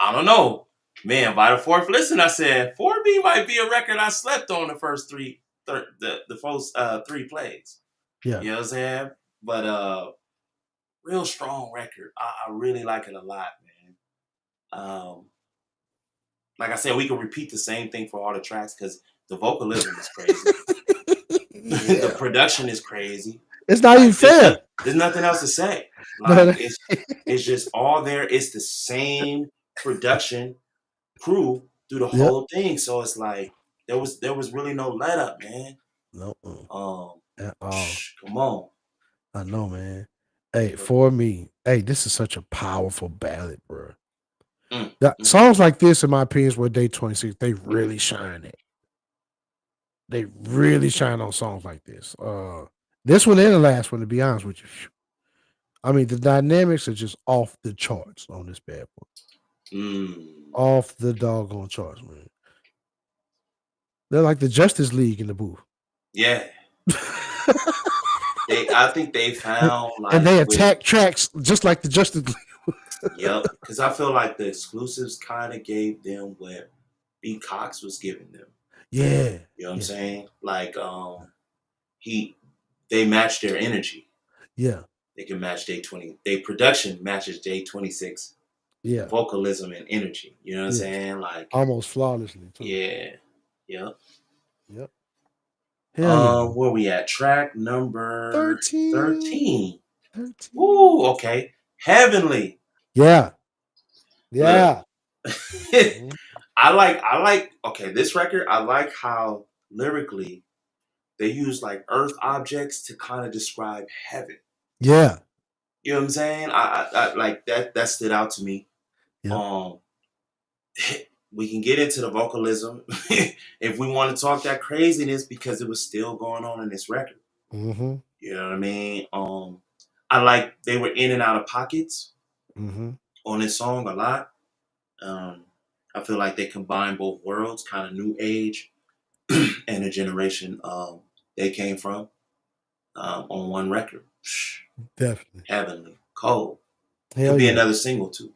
I don't know. Man, by the fourth listen, I said 4B might be a record I slept on the first the first three plays. Yeah. You know what I'm saying? But real strong record. I really like it a lot, man. Like I said, we can repeat the same thing for all the tracks because the vocalism is crazy. The Yeah. production is crazy. It's not even Like fair. there's nothing else to say. No, Like it's just all there. It's the same production crew through the yep. whole thing. So it's like there was really no let up, man. No. Um, At all. come on. I know, man. Hey, for me, hey, this is such a powerful ballad, bro. Mm, Songs like this, in my opinion, is where Day 26, they really shine at. They really shine on songs like this. This one and the last one, to be honest with you. I mean, the dynamics are just off the charts on this bad boy. mm. Off the doggone charts, man. They're like the Justice League in the booth. Yeah. I think they found like and they attack tracks just like the Justice League. Yep, because I feel like the exclusives kind of gave them what B Cox was giving them. Yeah. You know what I'm saying? Like they match their energy. Yeah. They can match Day 20. They production matches Day 26. Yeah. Vocalism and energy. You know what I'm saying? Like almost flawlessly too. Yeah. Yep. Yep. Hell yeah. Where we at? Track number 13. 13. Ooh, okay. Heavenly. Yeah. Yeah. I like okay, this record, I like how lyrically they use like earth objects to kind of describe heaven. Yeah. You know what I'm saying? I like that stood out to me. Yep. We can get into the vocalism if we want to talk that craziness because it was still going on in this record. Mm-hmm. You know what I mean? I like they were in and out of pockets on this song a lot. I feel like they combine both worlds, kind of new age and the generation they came from on one record. Definitely. Heavenly. Cold. Hell Could be yeah. another single too.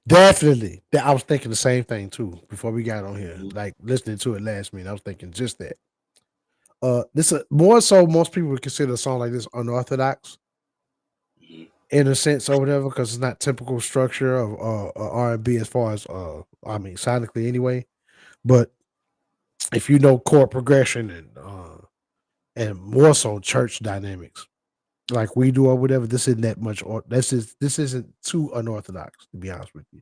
Definitely. I was thinking the same thing too before we got on here. Like listening to it last minute, I was thinking just that. This more so most people would consider a song like this unorthodox in a sense or whatever, because it's not typical structure of R&B as far as I mean sonically anyway. But if you know chord progression and more so church dynamics, like we do or whatever, this isn't that much, or this isn't too unorthodox, to be honest with you.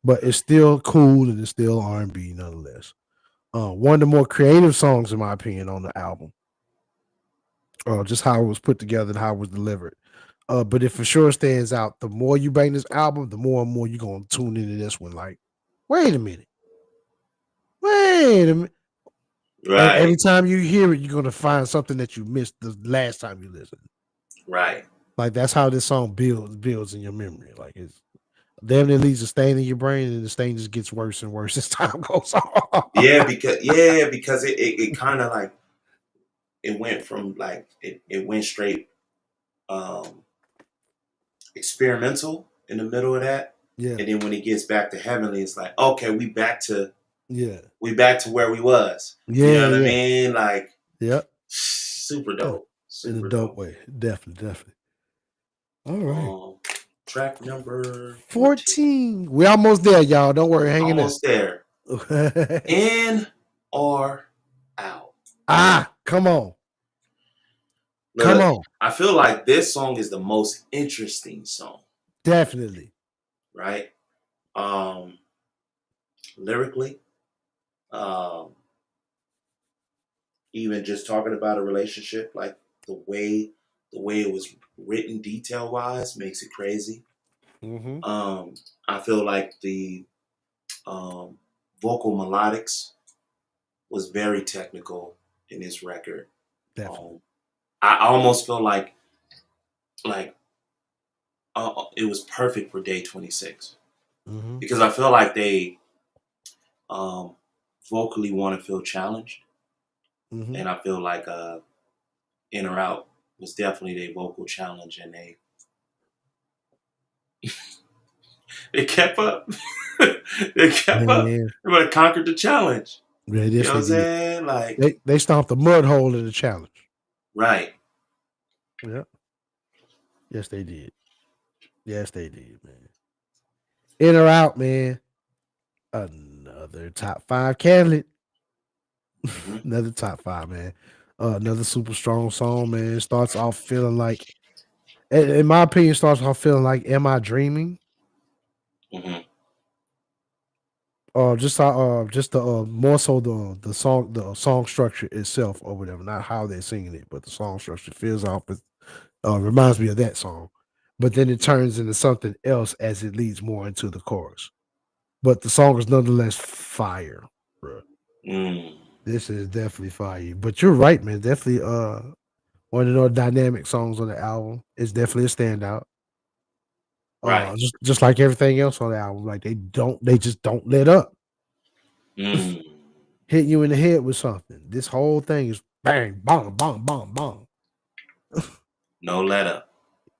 But it's still cool and it's still R&B nonetheless. One of the more creative songs, in my opinion, on the album. Just how it was put together and how it was delivered. But it for sure stands out. The more you bang this album, the more and more you're gonna tune into this one. Like, wait a minute. Right. And every time you hear it, you're gonna find something that you missed the last time you listened. Right. Like that's how this song builds in your memory. Like it's damn near leaves a stain in your brain, and the stain just gets worse and worse as time goes on. Yeah, because it kind of like it went from like it went straight experimental in the middle of that. Yeah. And then when it gets back to heavenly, it's like, okay, we back to where we was. Yeah. You know what I mean? Like super dope. In a dope way. Definitely. All right. Track number 14. We're almost there, y'all. Don't worry. Hang in there. Almost there. In or out. Come on. Look, come on. I feel like this song is the most interesting song. Definitely. Right? Lyrically. Even just talking about a relationship, like the way it was written detail wise makes it crazy. I feel like the vocal melodics was very technical in this record. Definitely. I almost feel like it was perfect for Day 26 Mm-hmm. because I feel like they um, vocally want to feel challenged, Mm-hmm. and I feel like In or Out was definitely their vocal challenge, and they kept up. They kept up. Man, They would have conquered the challenge. yeah, You yes, know what they I'm did. saying? Like, They stomped the mud hole in the challenge. right. Yeah. Yes, they did. Yes, they did, man. In or Out, man. Another top 5 candidate. Hmm. Another top 5, man. Another super strong song, man. Starts off feeling like, in my opinion, starts off feeling like "Am I Dreaming?" Hmm. Just the more so the song structure itself or whatever, not how they're singing it, but the song structure feels off. Reminds me of that song, but then it turns into something else as it leads more into the chorus. But the song is nonetheless fire, bro. Mm. This is definitely fire. But you're right, man. Definitely one of those dynamic songs on the album. It's definitely a standout. Right. Just like everything else on the album, like they just don't let up. Mm. Hit you in the head with something. This whole thing is bang, bong, bong, bong, bong. No let up.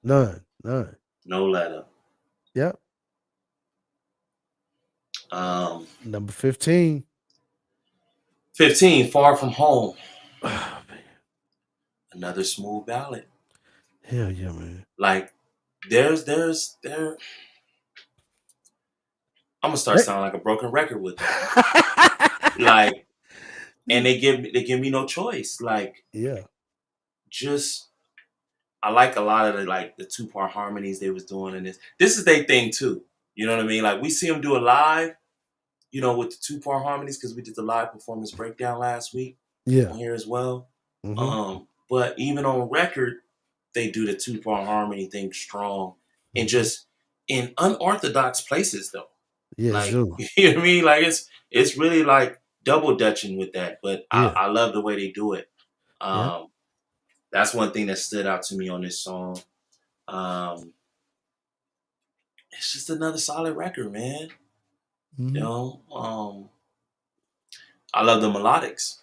None, none. No let up. Yep. Um, Number 15. 15, Far From Home. Oh, man. Another smooth ballad. Hell yeah, man. Like, there. I'm gonna start sounding like a broken record with that. Like, and they give me no choice. Like, Yeah. just I like a lot of the 2-part harmonies they was doing in this. This is their thing too. You know what I mean? Like we see them do it live, with the 2-part harmonies because we did the live performance breakdown last week Yeah. on here as well. Mm-hmm. But even on record, they do the 2-part harmony thing strong and Mm-hmm. just in unorthodox places though. Yeah, Like sure. you know what I mean? Like it's really like double dutching with that. But Yeah. I love the way they do it. Yeah. That's one thing that stood out to me on this song. Um, it's just another solid record, man. Mm-hmm. I love the melodics.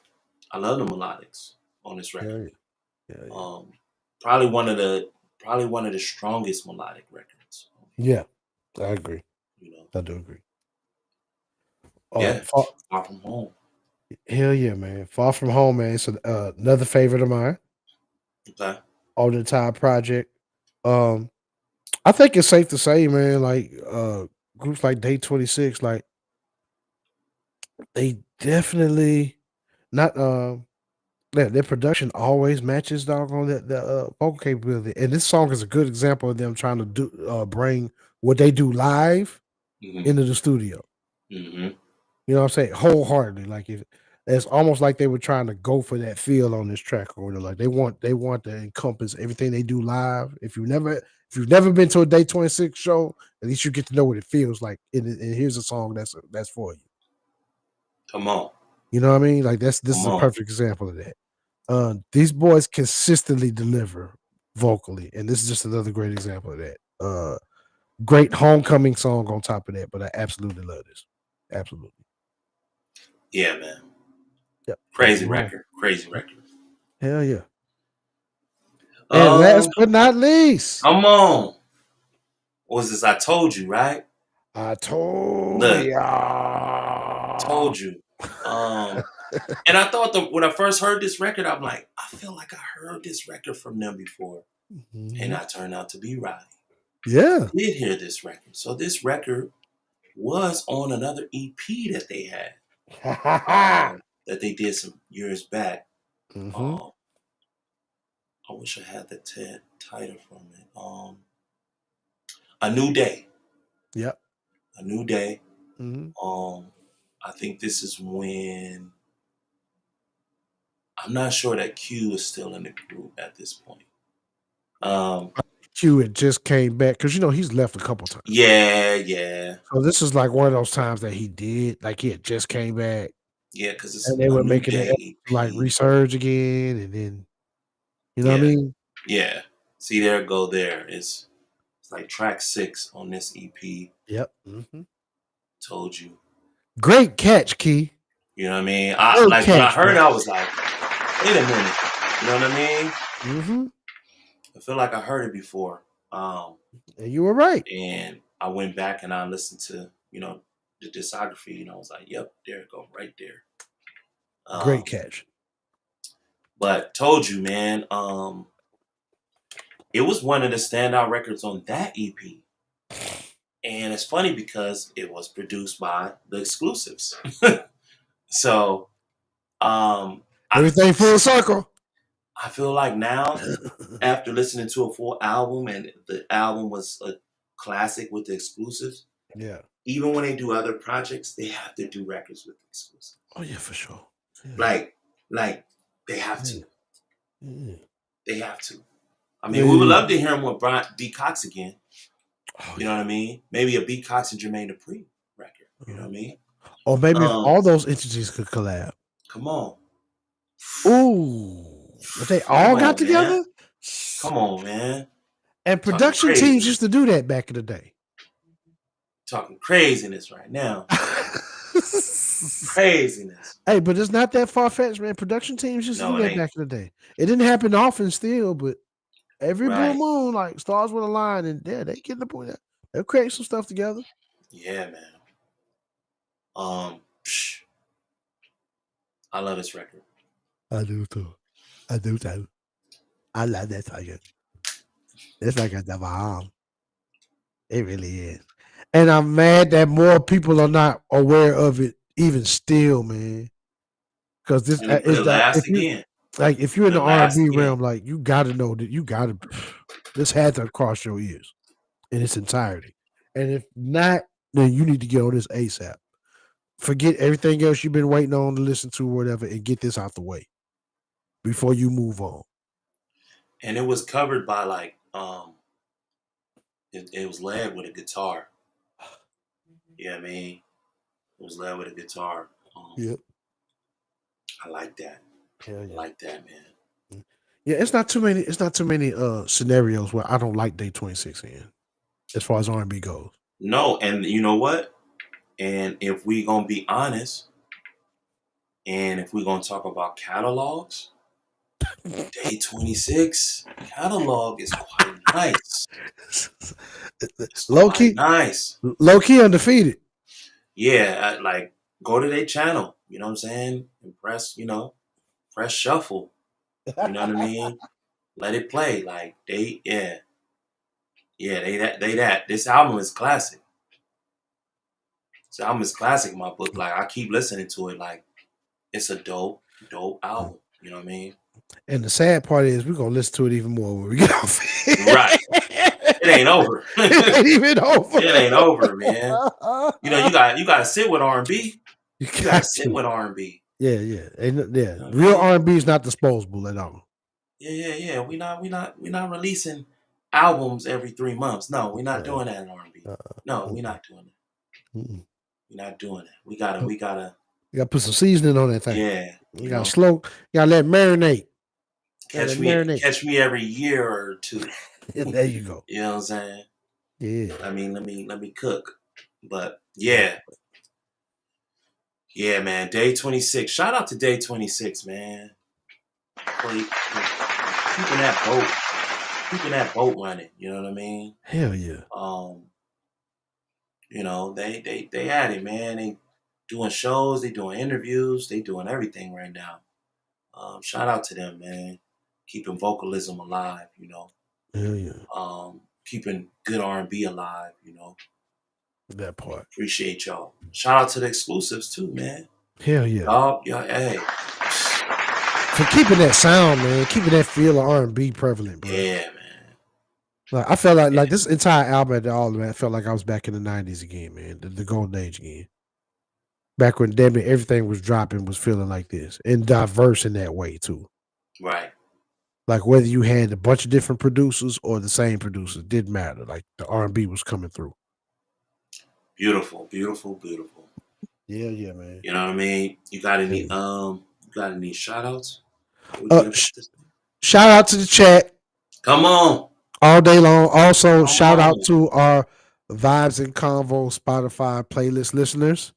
I love the melodics on this Yeah, record. yeah. Yeah, yeah. Probably one of the strongest melodic records. Yeah, I agree. You know, I do agree. yeah, Far, Far From Home. hell yeah, man. Far From Home, man. It's another favorite of mine Okay. on the entire project. Um, I think it's safe to say, man, like groups like Day 26, like they definitely not their production always matches dog on the vocal capability. And this song is a good example of them trying to do bring what they do live Hmm. into the studio. Hmm. You know what I'm saying? Wholeheartedly. Like it's almost like they were trying to go for that feel on this track or whatever. Like they want to encompass everything they do live. If you've never been to a Day 26 show, at least you get to know what it feels like. And here's a song that's for you. Come on. You know what I mean? Like this Come is a on. perfect example of that. These boys consistently deliver vocally, and this is just another great example of that. Great homecoming song on top of that, but I absolutely love this. Absolutely. Yeah, man. Yep. Far Crazy From Home. record. Crazy record. Hell yeah. And last but not least, Come on. What was this? I told you, right? I told Look, ya. told you. And I thought when I first heard this record, I'm like, I feel like I heard this record from them before. And Mhm. I turned out to be right. Yeah. Did hear this record. So this record was on another EP that they had, that they did some years back. hmm Um, I wish I had the title from it. A New Day. Yep. A New Day. hmm I think this is when I'm not sure that Q is still in the group at this point. Q had just came back because he's left a couple times. Yeah. So this is like one of those times that he did, like he had just came back. Yeah, because it's and they a were new making it day like EP. resurge again, and then you know what I Yeah, mean. yeah. See, there go there. It's like track 6 on this EP. Yep. Told you. Great catch, Key. You know what I mean? Great Like when I catch, heard bro. it, I was like, wait a minute. You know what I mean? Mm-hmm. I feel like I heard it before. And you were right. And I went back and I listened to, the discography, and I was like, yep, there it go, right there. Great catch. But told you, man, it was one of the standout records on that EP. And it's funny because it was produced by the Exclusives. So Everything full circle. I feel like now, after listening to a full album, and the album was a classic with the Exclusives, Yeah. even when they do other projects, they have to do records with the Exclusives. Oh yeah, for sure. Yeah. Like they have to. Yeah. They have to. I mean, we would love to hear him with Brian B. Cox again. Oh, you know what I mean? Maybe a B. Cox and Jermaine Dupri record. You know what I mean? Or maybe if all those entities could collab. Come on. Ooh. If they all got together? Man. Come on, man. And production teams used to do that back in the day. Talking craziness right now. Craziness. Hey, but it's not that far-fetched, man. Production teams used to do that back in the day. It didn't happen often still, but every blue moon, like stars would align, and yeah, they get the point. They'll create some stuff together. Yeah, man. I love this record. I do too. I do too. I love that record. It's like a bomb. It really is. And I'm mad that more people are not aware of it, even still, man. Because this is like if you're in the R&B realm, like you got to know that this had to cross your ears in its entirety. And if not, then you need to get on this ASAP. Forget everything else you've been waiting on to listen to, or whatever, and get this out the way before you move on. And it was covered by like it was led with a guitar. Yeah, I mean, it was led with a guitar. Yep. I like that. Hell yeah. I like that, man. Yeah, it's not too many scenarios where I don't like Day 26 in, as far as R&B goes. No, and you know what? And if we gonna be honest, and if we're gonna talk about catalogs, Day 26 catalog is quite nice. Low key undefeated. Yeah, like go to their channel. You know what I'm saying? And press shuffle. You know what I mean? Let it play. Like they that. This album is classic. This album is classic in my book. Like I keep listening to it. Like it's a dope album. You know what I mean? And the sad part is we're gonna listen to it even more when we get off. Right. It ain't over. It ain't even over. It ain't over, man. You know, you gotta sit with R&B. You gotta sit with R&B. Yeah. Real R&B is not disposable at all. Yeah. We're not releasing albums every 3 months. No, we're not doing that in R&B. No, we're not doing that. We're not doing that. We gotta put some seasoning on that thing. Yeah. You gotta let it marinate. Catch me every year or two. There you go. You know what I'm saying? Yeah. I mean, let me cook. But yeah. Yeah, man. Day 26. Shout out to Day 26, man. Keeping that boat running. You know what I mean? Hell yeah. You know, they at it, man. They doing shows, they doing interviews, they doing everything right now. Shout out to them, man. Keeping vocalism alive, you know. Hell yeah. Keeping good R&B alive, you know. That part. Appreciate y'all. Shout out to the Exclusives too, man. Hell yeah. Hey. For keeping that sound, man, keeping that feel of R&B prevalent, bro. Yeah, man. Like I felt like this entire album at all, man, I felt like I was back in the 90s again, man. The golden age again. Back when damn near everything was dropping, was feeling like this. And diverse in that way too. Right. Like whether you had a bunch of different producers or the same producers, didn't matter. Like the R&B was coming through. Beautiful, beautiful, beautiful. Yeah, man. You know what I mean? You got any shout outs? Sh- Shout out to the chat Come on. all day long. Also, Come shout out on. to our Vibes and Convo Spotify playlist listeners.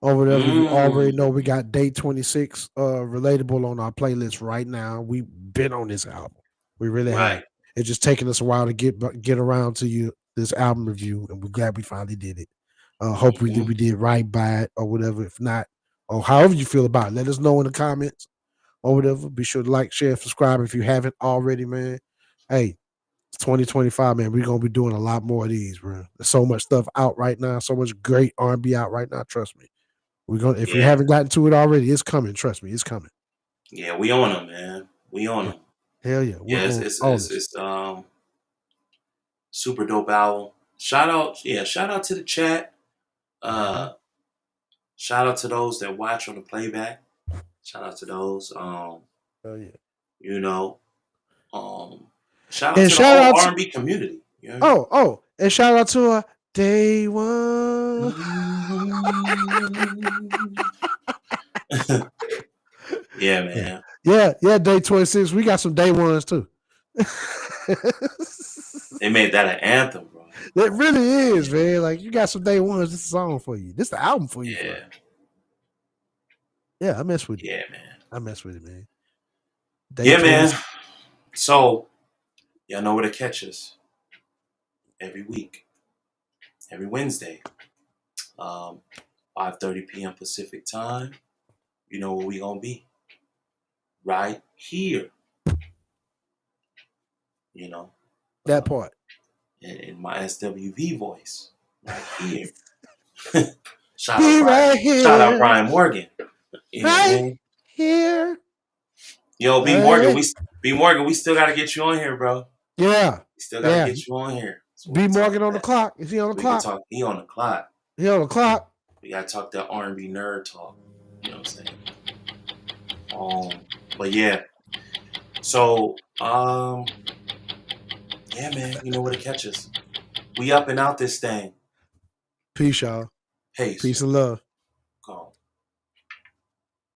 Or whatever, you already know we got day 26 relatable on our playlist right now. We've been on this album. We really have. It's just taking us a while to get around to you this album review, and we're glad we finally did it. Hope we did right by it or whatever. If not, or however you feel about it, let us know in the comments or whatever. Be sure to like, share, subscribe if you haven't already, man. Hey, it's 2025, man. We're gonna be doing a lot more of these, bro. There's so much stuff out right now, so much great R&B out right now. Trust me. We're gonna if we haven't gotten to it already, it's coming. Trust me, it's coming. Yeah, we on them, man. We on them. Hell yeah. It's super dope album. Shout out to the chat. Shout out to those that watch on the playback. Shout out to those. Hell yeah. You know. Shout out to the whole R&B community. You know? And shout out to Day One. Yeah, man. Yeah, day 26. We got some day ones too. They made that an anthem, bro. It really is, man. Like you got some day ones. This is a song for you. This is the album for you. Yeah. Yeah, I mess with it. Yeah, man. I mess with it, man. Day 26. Man. So, y'all know where to catch us every week, every Wednesday, 5:30 p.m. Pacific time. You know where we gonna be? Right here. You know that part in my SWV voice, right here. Shout out Brian Morgan. You know right what I mean? Here. Yo, B Morgan, we still gotta get you on here, bro. Yeah. We still gotta get you on here. B Morgan on the clock. Is he on the clock? He on the clock. He on the clock. We gotta talk that R&B nerd talk. You know what I'm saying? But yeah. So, yeah, man, you know where to catch us. We up and out this thing. Peace, y'all. Peace. Peace and love.